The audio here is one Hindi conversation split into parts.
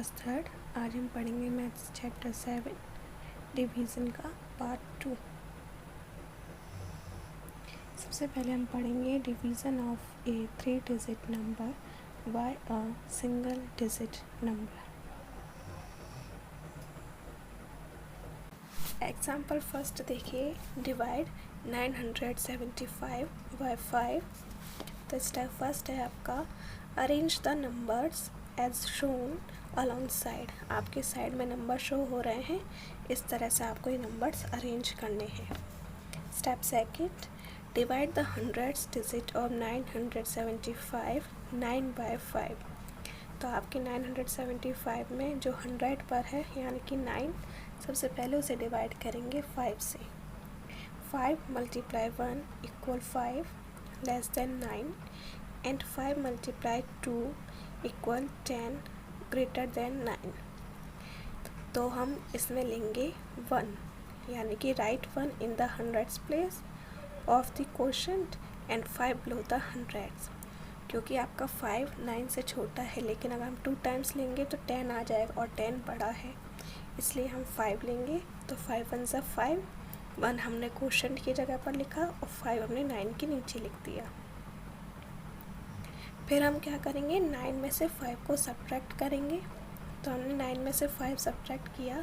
Class third. आज हम पढ़ेंगे मैथ्स चैप्टर 7 डिवीज़न का पार्ट 2। सबसे पहले हम पढ़ेंगे division of a 3 digit number by a single digit number. Example first देखिए, डिवाइड 975 बाय 5। तो स्टेप फर्स्ट है आपका arrange the numbers as shown along side. आपके साइड में नंबर शो हो रहे हैं, इस तरह से आपको ये नंबर्स अरेंज करने हैं। Step second, divide the hundreds digit of 975 9 by 5। तो आपके 975 में जो 100 पर है यानी कि 9, सबसे पहले उसे डिवाइड करेंगे 5 से। 5 multiply 1 equal 5 less than 9 and 5 multiply 2 equal 10 greater than 9। तो हम इसमें लेंगे 1 यानी कि right 1 in the hundreds place of the quotient and 5 below the hundreds. क्योंकि आपका 5 9 से छोटा है, लेकिन अगर हम 2 टाइम्स लेंगे तो 10 आ जाएगा और 10 बड़ा है, इसलिए हम 5 लेंगे। तो 5 1 ज़ा 5, 1 हमने क्वोशंट की जगह पर लिखा और 5 हमने 9 के नीचे लिख दिया। फिर हम क्या करेंगे, 9 में से 5 को सब्ट्रैक्ट करेंगे। तो हमने 9 में से 5 सब्ट्रैक्ट किया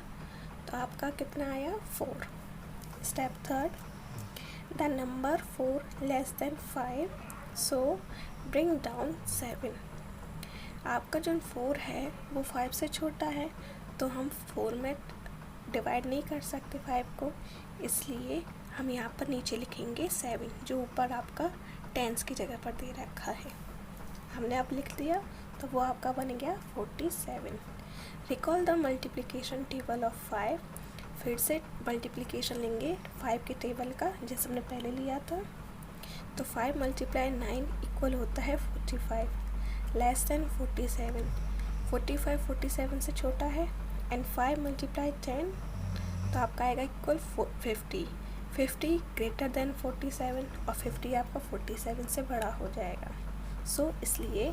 तो आपका कितना आया, 4। Step third, the number 4 less than 5 so bring down 7। आपका जो 4 है वो 5 से छोटा है, तो हम 4 में डिवाइड नहीं कर सकते 5 को, इसलिए हम यहाँ पर नीचे लिखेंगे 7, जो ऊपर आपका टेंस की जगह पर दे रखा है। हमने अब लिख दिया तो वो आपका बन गया 47। Recall the multiplication table of 5। फिर से मल्टीप्लिकेशन लेंगे 5 के टेबल का, जैसे हमने पहले लिया था। तो 5 मल्टीप्लाई 9 इक्वल होता है 45 लेस देन 47। 45 47 से छोटा है एंड 5 मल्टीप्लाई 10 तो आपका आएगा इक्वल 50। 50 ग्रेटर देन 47 और 50 आपका 47 से बड़ा हो जाएगा। सो इसलिए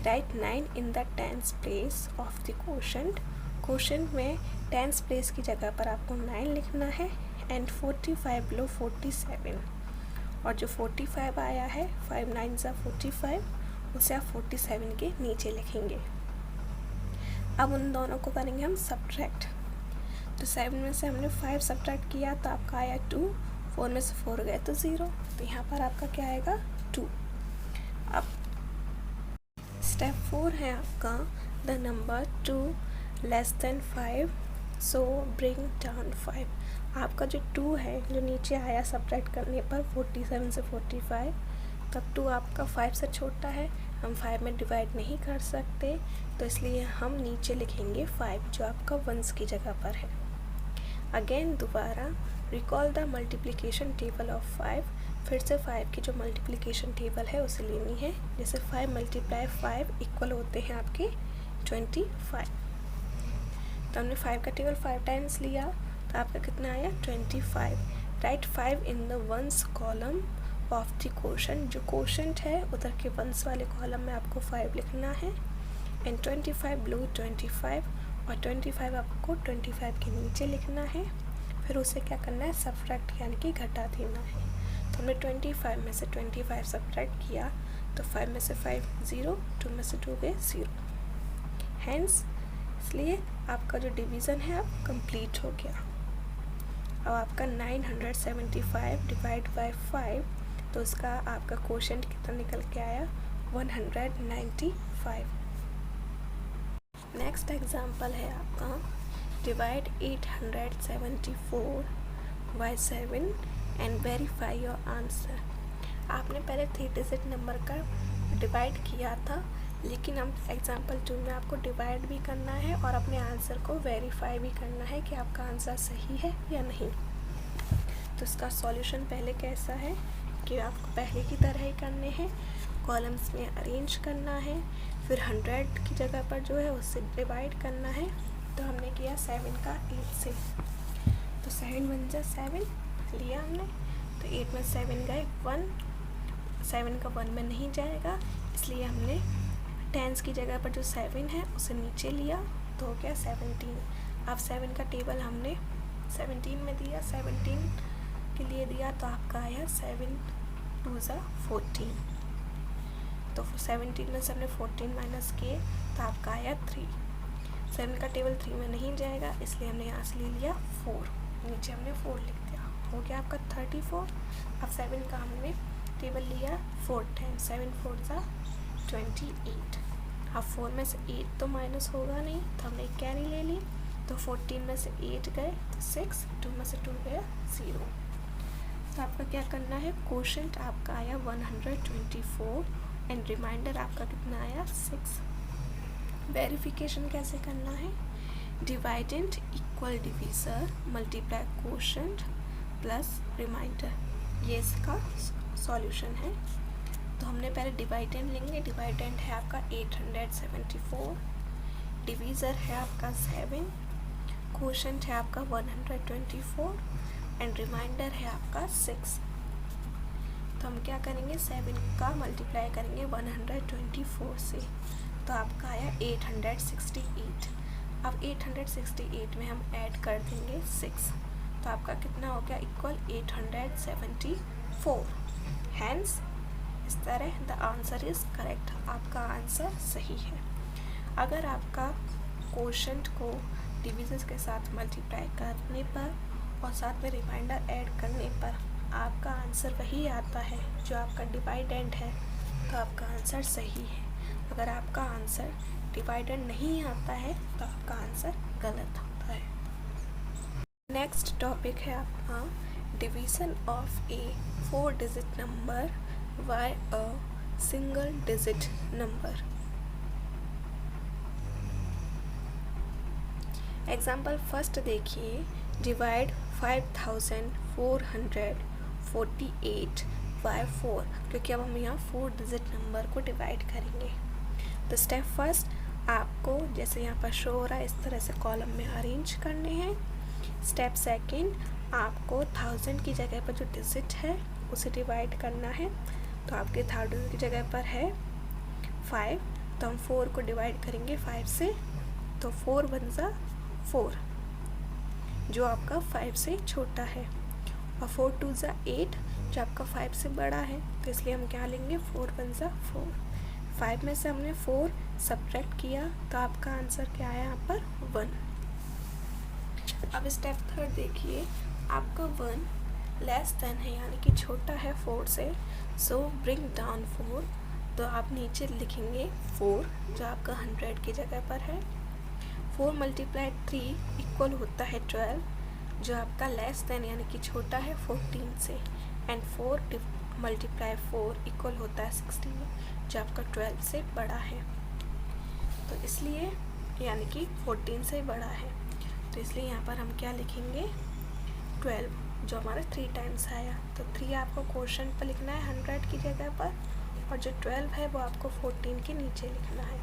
right 9 in the tens place of the quotient. Quotient में टेंस प्लेस की जगह पर आपको 9 लिखना है एंड 45 बिलो 47। और जो 45 आया है 5 9 ज़ा 45, उसे आप 47 के नीचे लिखेंगे। अब उन दोनों को करेंगे हम सब्ट्रैक्ट। तो 7 में से हमने 5 सब्ट्रैक्ट किया तो आपका आया 2, 4 में से 4 गए तो 0, तो यहाँ पर आपका क्या आएगा 2। अब स्टेप 4 है आपका the number 2 less than 5 so bring down 5। आपका जो 2 है जो नीचे आया सब्ट्रैक्ट करने पर 47 से 45, तब 2 आपका 5 से छोटा है, हम 5 में डिवाइड नहीं कर सकते, तो इसलिए हम नीचे लिखेंगे 5 जो आपका 1s की जगह पर है। अगेन दोबारा recall the multiplication table of 5। फिर से 5 की जो मल्टीप्लिकेशन टेबल है उसे लेनी है, जैसे 5 मल्टीप्लाई 5 इक्वल होते हैं आपके 25। तो हमने 5 का टेबल 5 टाइम्स लिया तो आपका कितना आया 25। Right 5 in the 1s column of the quotient. जो क्वोशंट है उधर के 1s वाले कॉलम में आपको 5 लिखना है एंड 25 बिलो 25, और 25 आपको 25 के नीचे लिखना है। फिर उसे क्या करना है, सब्ट्रैक्ट यानी कि घटा देना है। तो हमने 25 में से 25 सब्ट्रैक्ट किया तो 5 में से 5 0, 2 में से 2 गए 0। हैंस इसलिए आपका जो डिवीज़न है अब कंप्लीट हो गया। अब आपका 975 डिवाइड बाय 5, तो उसका आपका क्वोशंट कितना निकल के आया 195। नेक्स्ट एग्जांपल है आपका divide 874 by 7 and verify your answer. आपने पहले 3 डिजिट नंबर का डिवाइड किया था, लेकिन हम एग्जांपल 2 में आपको डिवाइड भी करना है और अपने आंसर को वेरीफाई भी करना है कि आपका आंसर सही है या नहीं। तो इसका सॉल्यूशन पहले कैसा है कि आपको पहले की तरह ही करने हैं, कॉलम्स में अरेंज करना है, फिर 100 की जगह पर जो है उससे डिवाइड करना है। तो हमने किया 7 का 8 से, तो 7 1 ज़ा 7 लिया हमने, तो 8 में 7 गए 1, 7 का 1 में नहीं जाएगा, इसलिए हमने टेंस की जगह पर जो 7 है उसे नीचे लिया, तो हो गया 17। अब 7 का टेबल हमने 17 में दिया, 17 के लिए दिया तो आपका आया 7 2 14। तो 17 में से हमने 14 माइनस किए तो आपका आया 3। 7 का टेबल 3 में नहीं जाएगा, इसलिए हमने यहाँ से ले लिया 4, नीचे हमने 4 लिख दिया, हो गया आपका 34। अब 7 का हमने टेबल लिया 4 टाइम्स, 7 4 28। अब 4 में से 8 तो माइनस होगा नहीं, तो हमने कैरी ले ली, तो 14 में से 8 गए तो 6, 2 में से 2 गया 0। तो आपका क्या करना है, क्वोशंट आपका आया 124 एंड रिमाइंडर आपका कितना आया 6। वेरिफिकेशन कैसे करना है, dividend equal divisor multiply quotient plus remainder, ये इसका सॉल्यूशन है। तो हमने पहले डिवाइडेंड लेंगे, डिवाइडेंड है आपका 874, डिवीज़र है आपका 7, क्वोशंट है आपका 124 एंड रिमाइंडर है आपका 6। तो हम क्या करेंगे, 7 का मल्टीप्लाई करेंगे 124 से, तो आपका आया 868। अब 868 में हम ऐड कर देंगे 6, तो आपका कितना हो गया इक्वल 874। हैंस इस तरह द आंसर इज़ करेक्ट, आपका आंसर सही है। अगर आपका क्वोशंट को डिवीज़र्स के साथ मल्टीप्लाई करने पर और साथ में रिमाइंडर ऐड करने पर आपका आंसर वही आता है जो आपका डिवाइडेंड है, तो आपका आंसर सही है। अगर आपका आंसर डिवाइडेंड नहीं आता है तो आपका आंसर गलत होता है। नेक्स्ट टॉपिक है आपका division of A 4 digit number by a single digit number. Example first देखिए, डिवाइड 5448 बाय 4, क्योंकि अब हम यहाँ 4 डिजिट नंबर को डिवाइड करेंगे। तो स्टेप फर्स्ट आपको जैसे यहाँ पर शो हो रहा है इस तरह से कॉलम में अरेंज करने हैं। स्टेप सेकंड आपको 1000 की जगह पर जो डिजिट है उसे डिवाइड करना है। तो आपके 1000 की जगह पर है 5, तो हम 4 को डिवाइड करेंगे 5 से, तो 4 1 4 जो आपका 5 से छोटा है, और 4 2 8 जो आपका 5 से बड़ा है, तो इसलिए हम क्या लेंगे 4 1 4। 5 में से हमने 4 सब्ट्रैक्ट किया तो आपका आंसर क्या आया यहाँ पर 1। अब स्टेप थर्ड देखिए, आपका 1 लेस देन है यानी कि छोटा है 4 से, सो ब्रिंग डाउन 4, तो आप नीचे लिखेंगे 4 जो आपका 100 की जगह पर है। 4 मल्टीप्लाई 3 इक्वल होता है 12 जो आपका लेस देन यानी कि छोटा है 14 से, एंड 4 मल्टीप्लाई 4 इक्वल होता है 16 जो आपका 12 से बड़ा है। तो इसलिए यानी कि 14 से बड़ा है, तो इसलिए यहाँ पर हम क्या लिखेंगे 12 जो हमारा 3 टाइम्स आया। तो 3 आपको क्वोशंट पर लिखना है 100 की जगह पर, और जो 12 है वो आपको 14 के नीचे लिखना है,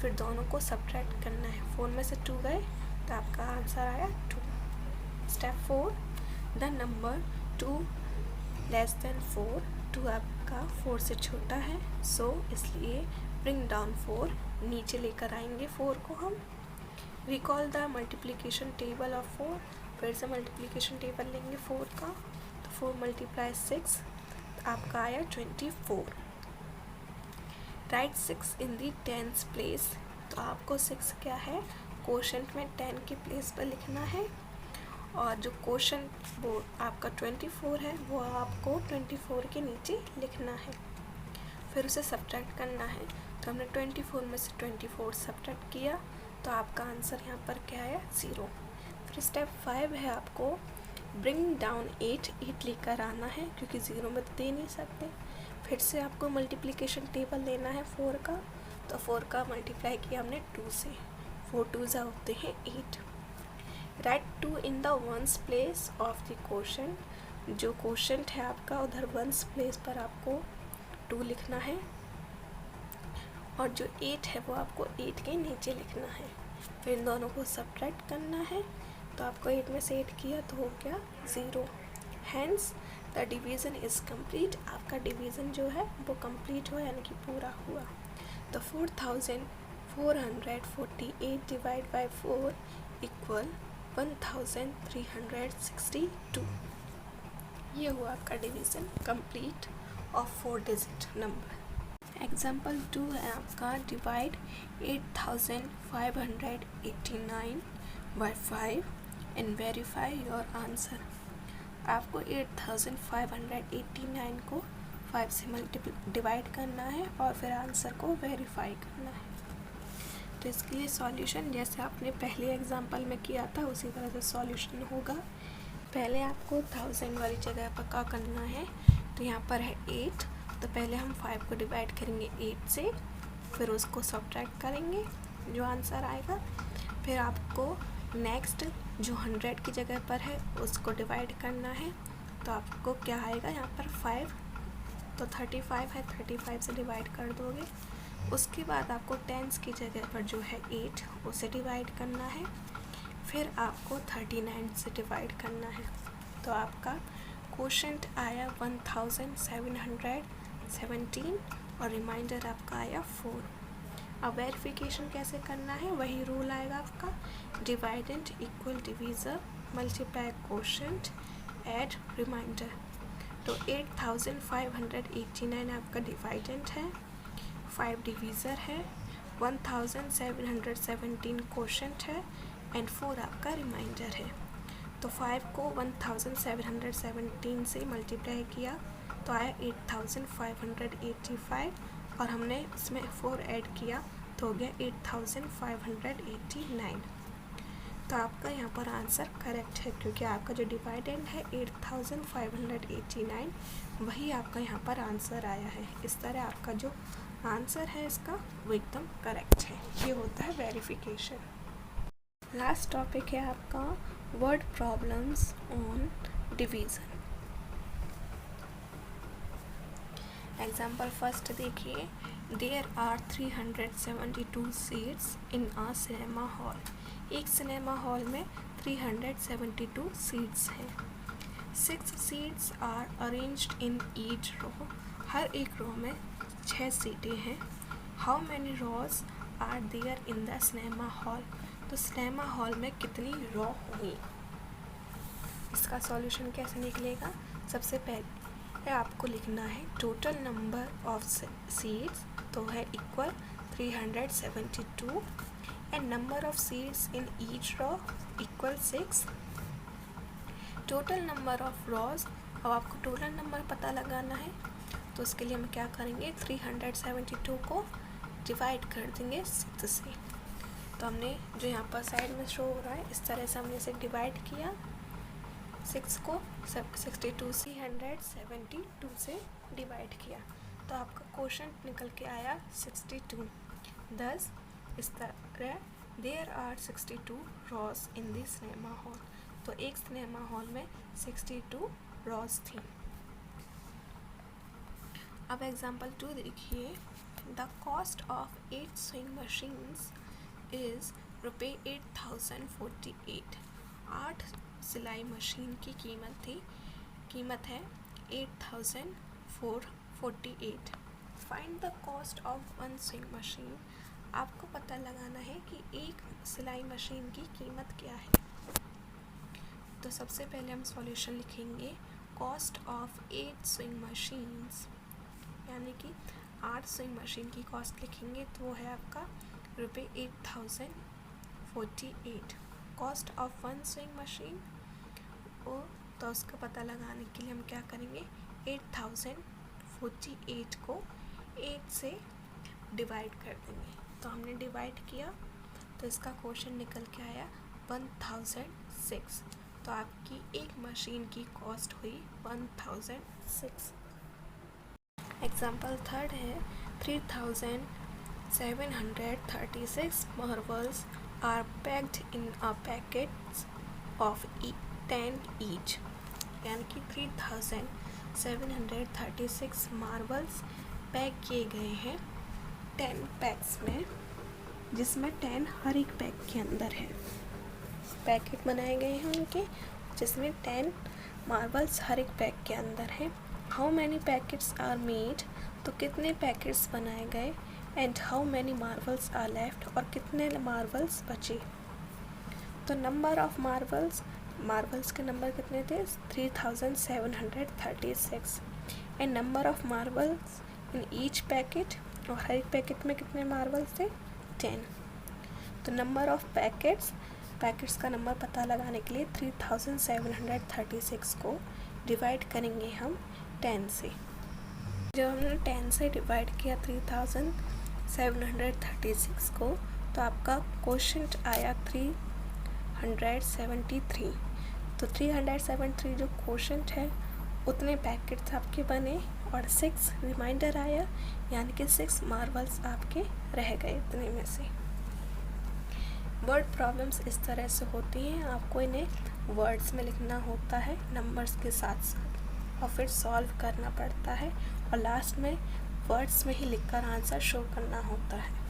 फिर दोनों को सब्ट्रैक्ट करना है। 4 में से 2 गए तो आपका आंसर आया 2। Step 4 the number 2 less than 4, 2 आपका 4 से छोटा है, सो इसलिए ब्रिंग डाउन 4, नीचे लेकर आएंगे 4 को हम। Recall the multiplication table of 4, फिर से मल्टीप्लिकेशन टेबल लेंगे 4 का, तो 4 मल्टीप्लाई 6 आपका आया 24। राइट 6 इन दी 10th प्लेस, तो आपको 6 क्या है क्वोशंट में 10 के प्लेस पर लिखना है, और जो क्वोशंट वो आपका 24 है वो आपको 24 के नीचे लिखना है, फिर उसे सब्ट्रैक्ट करना है। तो हमने 24 में से 24 सब्ट्रैक्ट किया तो आपका आंसर यहाँ पर क्या आया 0। फिर स्टेप 5 है आपको ब्रिंग डाउन 8 लेकर आना है, क्योंकि 0 में तो दे नहीं सकते। फिर से आपको मल्टीप्लिकेशन टेबल लेना है 4 का, तो 4 का मल्टीप्लाई किया हमने 2 से, 4 2 होते हैं 8। Right 2 in the ones place of the quotient, जो क्वोशंट है आपका उधर वंस प्लेस पर आपको 2 लिखना है, और जो 8 है वो आपको 8 के नीचे लिखना है, फिर इन दोनों को सब्ट्रैक्ट करना है। तो आपको 8 में से 8 किया तो हो गया 0। Hence the division is complete, आपका डिवीज़न जो है वो कंप्लीट हुआ यानी कि पूरा हुआ। तो 448 डिवाइड बाई 4 इक्वल 1362। ये हुआ आपका division complete of 4 digit number. Example 2 है आपका divide 8589 by 5 and verify your answer. आपको 8589 को 5 से डिवाइड करना है और फिर आंसर को वेरीफाई करना है। तो इसके लिए सॉल्यूशन जैसे आपने पहले एग्जांपल में किया था उसी तरह से सॉल्यूशन होगा। पहले आपको 1000 वाली जगह पर क्या करना है, तो यहाँ पर है 8, तो पहले हम 5 को डिवाइड करेंगे 8 से, फिर उसको सब्ट्रैक्ट करेंगे जो आंसर आएगा। फिर आपको नेक्स्ट जो 100 की जगह पर है उसको डिवाइड करना है, तो आपको क्या आएगा यहाँ पर 5, तो 35 है, 35 से डिवाइड कर दोगे। उसके बाद आपको टेंस की जगह पर जो है 8 उसे डिवाइड करना है, फिर आपको 39 से डिवाइड करना है। तो आपका क्वोशंट आया 1717 और रिमाइंडर आपका आया 4। अब वेरिफिकेशन कैसे करना है, वही रूल आएगा आपका, dividend equal divisor multiply quotient add remainder. तो 8589 आपका डिवाइडेंट है, 5 डिवीज़र है, 1717 क्वोशंट है एंड 4 आपका रिमाइंडर है। तो 5 को 1717 से मल्टीप्लाई किया तो आया 8585 और हमने इसमें 4 ऐड किया तो हो गया 8589। तो आपका यहाँ पर आंसर करेक्ट है क्योंकि आपका जो डिवाइडेंड है 8589 वही आपका यहाँ पर आंसर आया है। इस तरह आपका जो आंसर है इसका वो एकदम करेक्ट है। ये होता है वेरिफिकेशन। लास्ट टॉपिक है आपका word problems on division. Example first देखिए, there are 372 seats in a cinema hall. एक सिनेमा हॉल में 372 सीट्स हैं। 6 seats are arranged in each row. हर एक रो में 6 सीटें हैं। How many rows are there in the cinema hall. तो सिनेमा हॉल में कितनी रो होंगी। इसका सॉल्यूशन कैसे निकलेगा, सबसे पहले आपको लिखना है टोटल नंबर ऑफ सीट्स, तो है equal 372 and number of seats in each row equal 6। Total number of rows, अब आपको टोटल नंबर पता लगाना है तो उसके लिए हम क्या करेंगे, 372 को डिवाइड कर देंगे 6 से। तो हमने जो यहाँ पर साइड में शो हो रहा है इस तरह से हमने इसे डिवाइड किया, 6 को 372 से डिवाइड किया तो आपका क्वोशंट निकल के आया 62। thus इस तरह there are 62 rows in this cinema hall. तो एक सिनेमा हॉल में 62 रोज थी। अब एग्जाम्पल 2 देखिए, the cost of 8 swing machines is ₹8048। 8 सिलाई मशीन की कीमत है 8448। Find the cost of 1 swing machine. आपको पता लगाना है कि एक सिलाई मशीन की कीमत क्या है। तो सबसे पहले हम सॉल्यूशन लिखेंगे, कॉस्ट ऑफ 8 स्विंग मशीन्स, यानी कि 8 स्विंग मशीन की कॉस्ट लिखेंगे तो वो है आपका ₹8048। कॉस्ट ऑफ 1 स्विंग मशीन तो उसका पता लगाने के लिए हम क्या करेंगे, 8048 को 8 से डिवाइड कर देंगे। तो हमने डिवाइड किया तो इसका क्वोशंट निकल के आया 1006। तो आपकी एक मशीन की कॉस्ट हुई 1006। एग्जाम्पल 3 है, 3736 marbles are packed in a packets of 10 each। यानी कि 3736 मार्बल्स पैक किए गए हैं 10 पैक्स में, जिसमें 10 हर एक पैक के अंदर है। पैकेट बनाए गए हैं उनके जिसमें 10 मार्बल्स हर एक पैक के अंदर है। How many packets are made. तो कितने पैकेट्स बनाए गए and how many marbles are left, और कितने मार्बल्स बचे। तो नंबर ऑफ मार्बल्स के नंबर कितने थे 3736 and number of marbles in each packet, और हर एक पैकेट में कितने मार्बल्स थे 10। तो नंबर ऑफ पैकेट्स का नंबर पता लगाने के लिए 3736 को डिवाइड करेंगे हम 10 से। जब हमने 10 से डिवाइड किया 3736 को, तो आपका क्वोशंट आया 373। तो 373 जो क्वोशंट है उतने पैकेट्स आपके बने और 6 रिमाइंडर आया, यानी कि 6 मार्बल्स आपके रह गए इतने में से। वर्ड प्रॉब्लम्स इस तरह से होती हैं, आपको इन्हें वर्ड्स में लिखना होता है नंबर्स के साथ साथ, और फिर सॉल्व करना पड़ता है, और लास्ट में वर्ड्स में ही लिखकर आंसर शो करना होता है।